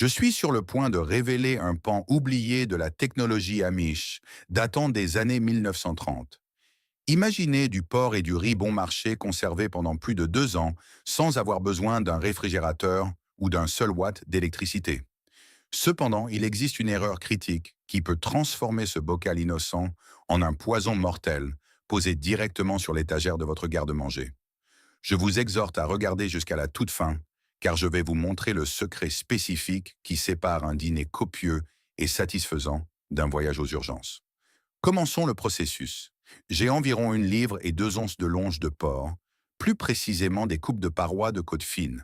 Je suis sur le point de révéler un pan oublié de la technologie Amish, datant des années 1930. Imaginez du porc et du riz bon marché conservés pendant plus de 2 ans sans avoir besoin d'un réfrigérateur ou d'un seul watt d'électricité. Cependant, il existe une erreur critique qui peut transformer ce bocal innocent en un poison mortel posé directement sur l'étagère de votre garde-manger. Je vous exhorte à regarder jusqu'à la toute fin, car je vais vous montrer le secret spécifique qui sépare un dîner copieux et satisfaisant d'un voyage aux urgences. Commençons le processus. J'ai environ 1 livre et 2 onces de longe de porc, plus précisément des coupes de parois de côte fine.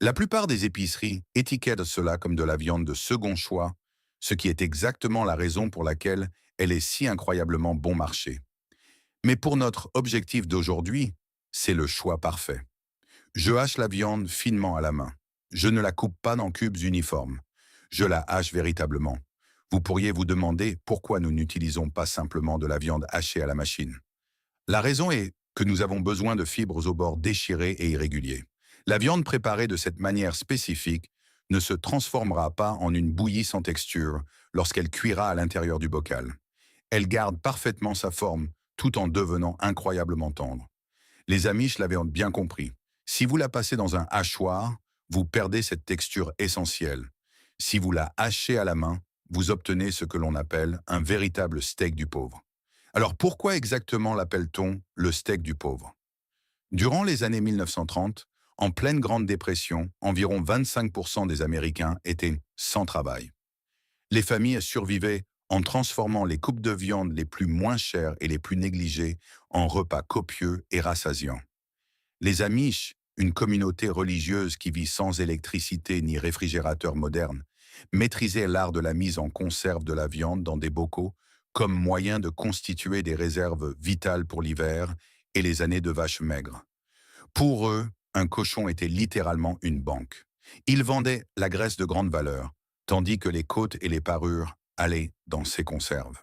La plupart des épiceries étiquettent cela comme de la viande de second choix, ce qui est exactement la raison pour laquelle elle est si incroyablement bon marché. Mais pour notre objectif d'aujourd'hui, c'est le choix parfait. Je hache la viande finement à la main. Je ne la coupe pas en cubes uniformes. Je la hache véritablement. Vous pourriez vous demander pourquoi nous n'utilisons pas simplement de la viande hachée à la machine. La raison est que nous avons besoin de fibres aux bords déchirés et irréguliers. La viande préparée de cette manière spécifique ne se transformera pas en une bouillie sans texture lorsqu'elle cuira à l'intérieur du bocal. Elle garde parfaitement sa forme tout en devenant incroyablement tendre. Les Amish l'avaient bien compris. Si vous la passez dans un hachoir, vous perdez cette texture essentielle. Si vous la hachez à la main, vous obtenez ce que l'on appelle un véritable steak du pauvre. Alors pourquoi exactement l'appelle-t-on le steak du pauvre? Durant les années 1930, en pleine Grande Dépression, environ 25% des Américains étaient sans travail. Les familles survivaient en transformant les coupes de viande les plus moins chères et les plus négligées en repas copieux et rassasiants. Les Amish, une communauté religieuse qui vit sans électricité ni réfrigérateur moderne, maîtrisaient l'art de la mise en conserve de la viande dans des bocaux comme moyen de constituer des réserves vitales pour l'hiver et les années de vaches maigres. Pour eux, un cochon était littéralement une banque. Ils vendaient la graisse de grande valeur, tandis que les côtes et les parures allaient dans ces conserves.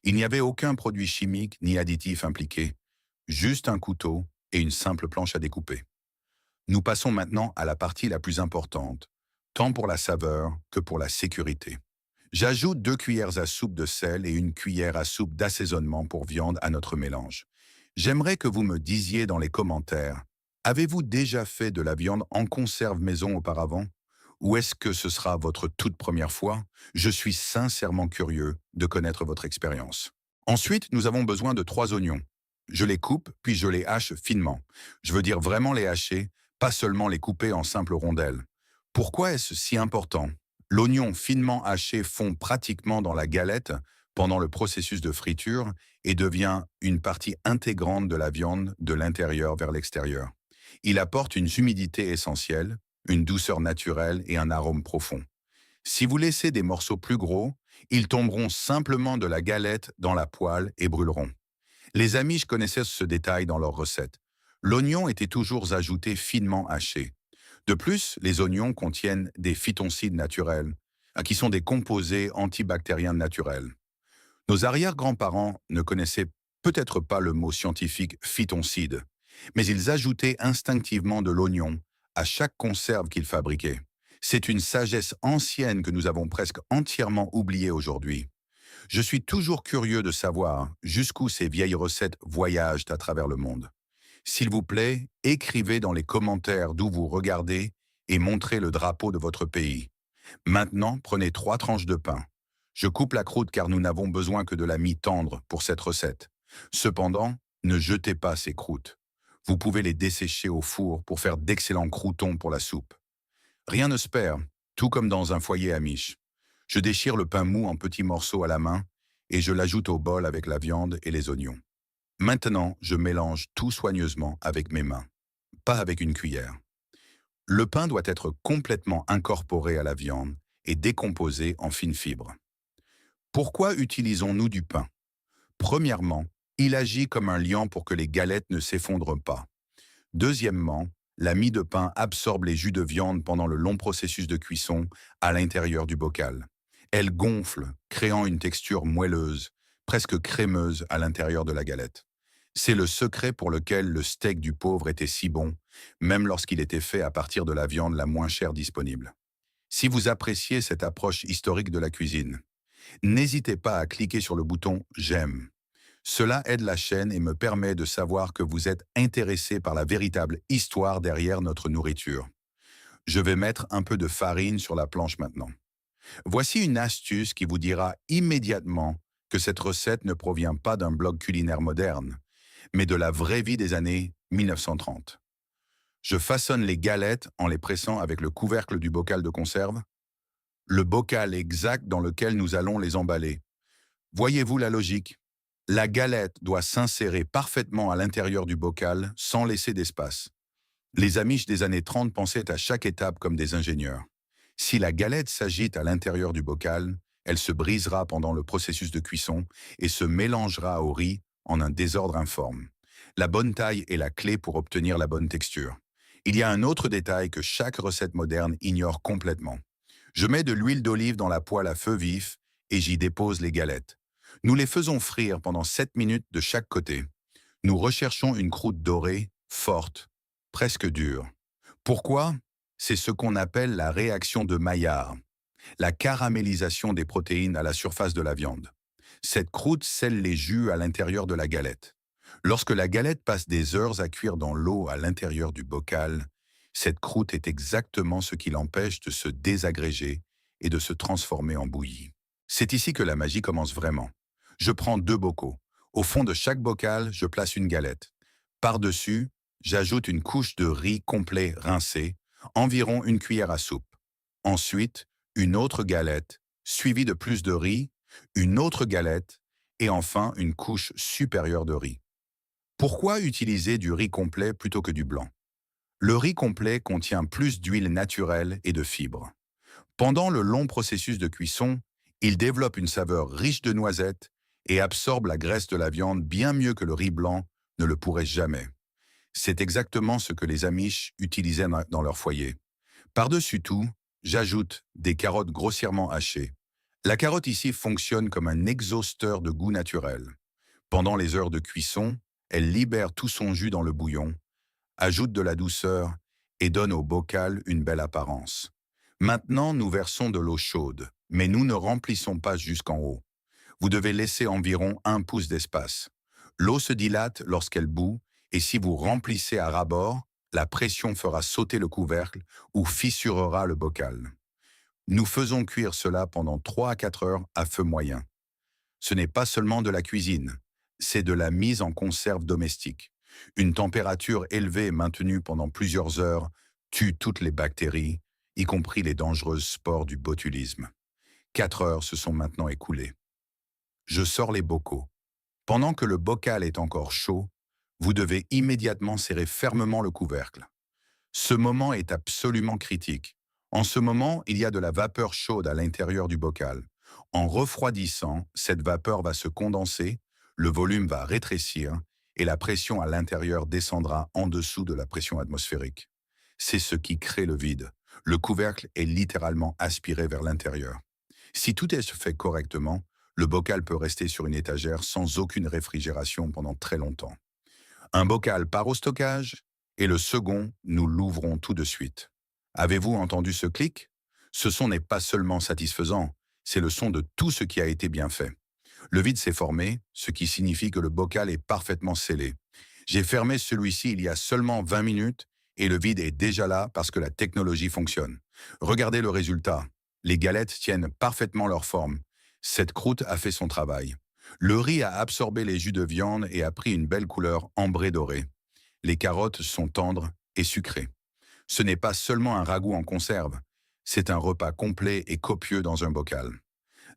Il n'y avait aucun produit chimique ni additif impliqué, juste un couteau et une simple planche à découper. Nous passons maintenant à la partie la plus importante, tant pour la saveur que pour la sécurité. J'ajoute 2 cuillères à soupe de sel et 1 cuillère à soupe d'assaisonnement pour viande à notre mélange. J'aimerais que vous me disiez dans les commentaires, avez-vous déjà fait de la viande en conserve maison auparavant? Ou est-ce que ce sera votre toute première fois? Je suis sincèrement curieux de connaître votre expérience. Ensuite, nous avons besoin de 3 oignons. Je les coupe, puis je les hache finement. Je veux dire vraiment les hacher, pas seulement les couper en simples rondelles. Pourquoi est-ce si important? L'oignon finement haché fond pratiquement dans la galette pendant le processus de friture et devient une partie intégrante de la viande de l'intérieur vers l'extérieur. Il apporte une humidité essentielle, une douceur naturelle et un arôme profond. Si vous laissez des morceaux plus gros, ils tomberont simplement de la galette dans la poêle et brûleront. Les Amish connaissaient ce détail dans leurs recettes. L'oignon était toujours ajouté finement haché. De plus, les oignons contiennent des phytoncides naturels, qui sont des composés antibactériens naturels. Nos arrière-grands-parents ne connaissaient peut-être pas le mot scientifique phytoncide, mais ils ajoutaient instinctivement de l'oignon à chaque conserve qu'ils fabriquaient. C'est une sagesse ancienne que nous avons presque entièrement oubliée aujourd'hui. Je suis toujours curieux de savoir jusqu'où ces vieilles recettes voyagent à travers le monde. S'il vous plaît, écrivez dans les commentaires d'où vous regardez et montrez le drapeau de votre pays. Maintenant, prenez 3 tranches de pain. Je coupe la croûte car nous n'avons besoin que de la mie tendre pour cette recette. Cependant, ne jetez pas ces croûtes. Vous pouvez les dessécher au four pour faire d'excellents croûtons pour la soupe. Rien ne se perd, tout comme dans un foyer amish. Je déchire le pain mou en petits morceaux à la main et je l'ajoute au bol avec la viande et les oignons. Maintenant, je mélange tout soigneusement avec mes mains, pas avec une cuillère. Le pain doit être complètement incorporé à la viande et décomposé en fines fibres. Pourquoi utilisons-nous du pain? Premièrement, il agit comme un liant pour que les galettes ne s'effondrent pas. Deuxièmement, la mie de pain absorbe les jus de viande pendant le long processus de cuisson à l'intérieur du bocal. Elle gonfle, créant une texture moelleuse, presque crémeuse à l'intérieur de la galette. C'est le secret pour lequel le steak du pauvre était si bon, même lorsqu'il était fait à partir de la viande la moins chère disponible. Si vous appréciez cette approche historique de la cuisine, n'hésitez pas à cliquer sur le bouton «J'aime». Cela aide la chaîne et me permet de savoir que vous êtes intéressé par la véritable histoire derrière notre nourriture. Je vais mettre un peu de farine sur la planche maintenant. Voici une astuce qui vous dira immédiatement que cette recette ne provient pas d'un blog culinaire moderne, mais de la vraie vie des années 1930. Je façonne les galettes en les pressant avec le couvercle du bocal de conserve, le bocal exact dans lequel nous allons les emballer. Voyez-vous la logique? La galette doit s'insérer parfaitement à l'intérieur du bocal sans laisser d'espace. Les Amish des années 30 pensaient à chaque étape comme des ingénieurs. Si la galette s'agite à l'intérieur du bocal, elle se brisera pendant le processus de cuisson et se mélangera au riz en un désordre informe. La bonne taille est la clé pour obtenir la bonne texture. Il y a un autre détail que chaque recette moderne ignore complètement. Je mets de l'huile d'olive dans la poêle à feu vif et j'y dépose les galettes. Nous les faisons frire pendant 7 minutes de chaque côté. Nous recherchons une croûte dorée, forte, presque dure. Pourquoi? C'est ce qu'on appelle la réaction de Maillard, la caramélisation des protéines à la surface de la viande. Cette croûte scelle les jus à l'intérieur de la galette. Lorsque la galette passe des heures à cuire dans l'eau à l'intérieur du bocal, cette croûte est exactement ce qui l'empêche de se désagréger et de se transformer en bouillie. C'est ici que la magie commence vraiment. Je prends 2 bocaux. Au fond de chaque bocal, je place une galette. Par-dessus, j'ajoute une couche de riz complet rincé, environ une cuillère à soupe. Ensuite, une autre galette, suivie de plus de riz, une autre galette et enfin une couche supérieure de riz. Pourquoi utiliser du riz complet plutôt que du blanc? Le riz complet contient plus d'huile naturelle et de fibres. Pendant le long processus de cuisson, il développe une saveur riche de noisettes et absorbe la graisse de la viande bien mieux que le riz blanc ne le pourrait jamais. C'est exactement ce que les Amish utilisaient dans leur foyer. Par-dessus tout, j'ajoute des carottes grossièrement hachées. La carotte ici fonctionne comme un exhausteur de goût naturel. Pendant les heures de cuisson, elle libère tout son jus dans le bouillon, ajoute de la douceur et donne au bocal une belle apparence. Maintenant, nous versons de l'eau chaude, mais nous ne remplissons pas jusqu'en haut. Vous devez laisser environ 1 pouce d'espace. L'eau se dilate lorsqu'elle bout, et si vous remplissez à ras-bord, la pression fera sauter le couvercle ou fissurera le bocal. Nous faisons cuire cela pendant 3 à 4 heures à feu moyen. Ce n'est pas seulement de la cuisine, c'est de la mise en conserve domestique. Une température élevée et maintenue pendant plusieurs heures tue toutes les bactéries, y compris les dangereuses spores du botulisme. 4 heures se sont maintenant écoulées. Je sors les bocaux. Pendant que le bocal est encore chaud, vous devez immédiatement serrer fermement le couvercle. Ce moment est absolument critique. En ce moment, il y a de la vapeur chaude à l'intérieur du bocal. En refroidissant, cette vapeur va se condenser, le volume va rétrécir et la pression à l'intérieur descendra en dessous de la pression atmosphérique. C'est ce qui crée le vide. Le couvercle est littéralement aspiré vers l'intérieur. Si tout est fait correctement, le bocal peut rester sur une étagère sans aucune réfrigération pendant très longtemps. Un bocal part au stockage et le second, nous l'ouvrons tout de suite. Avez-vous entendu ce clic? Ce son n'est pas seulement satisfaisant, c'est le son de tout ce qui a été bien fait. Le vide s'est formé, ce qui signifie que le bocal est parfaitement scellé. J'ai fermé celui-ci il y a seulement 20 minutes et le vide est déjà là parce que la technologie fonctionne. Regardez le résultat. Les galettes tiennent parfaitement leur forme. Cette croûte a fait son travail. Le riz a absorbé les jus de viande et a pris une belle couleur ambrée dorée. Les carottes sont tendres et sucrées. Ce n'est pas seulement un ragoût en conserve, c'est un repas complet et copieux dans un bocal.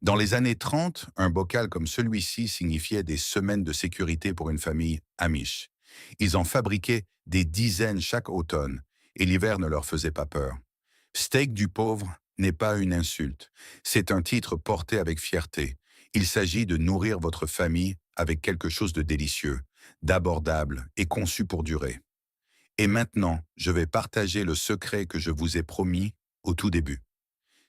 Dans les années 30, un bocal comme celui-ci signifiait des semaines de sécurité pour une famille amish. Ils en fabriquaient des dizaines chaque automne, et l'hiver ne leur faisait pas peur. Steak du pauvre n'est pas une insulte, c'est un titre porté avec fierté. Il s'agit de nourrir votre famille avec quelque chose de délicieux, d'abordable et conçu pour durer. Et maintenant, je vais partager le secret que je vous ai promis au tout début.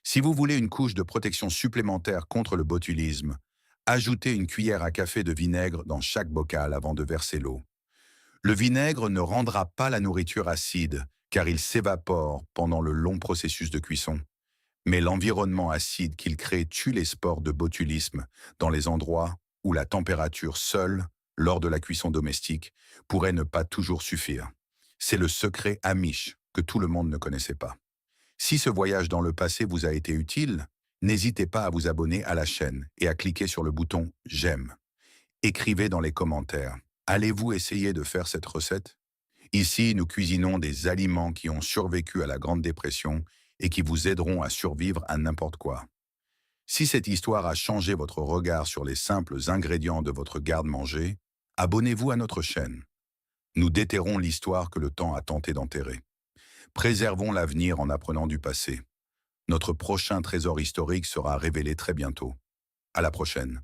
Si vous voulez une couche de protection supplémentaire contre le botulisme, ajoutez une cuillère à café de vinaigre dans chaque bocal avant de verser l'eau. Le vinaigre ne rendra pas la nourriture acide, car il s'évapore pendant le long processus de cuisson. Mais l'environnement acide qu'il crée tue les spores de botulisme dans les endroits où la température seule, lors de la cuisson domestique, pourrait ne pas toujours suffire. C'est le secret Amish que tout le monde ne connaissait pas. Si ce voyage dans le passé vous a été utile, n'hésitez pas à vous abonner à la chaîne et à cliquer sur le bouton J'aime. Écrivez dans les commentaires. Allez-vous essayer de faire cette recette? Ici, nous cuisinons des aliments qui ont survécu à la Grande Dépression et qui vous aideront à survivre à n'importe quoi. Si cette histoire a changé votre regard sur les simples ingrédients de votre garde-manger, abonnez-vous à notre chaîne. Nous déterrons l'histoire que le temps a tenté d'enterrer. Préservons l'avenir en apprenant du passé. Notre prochain trésor historique sera révélé très bientôt. À la prochaine.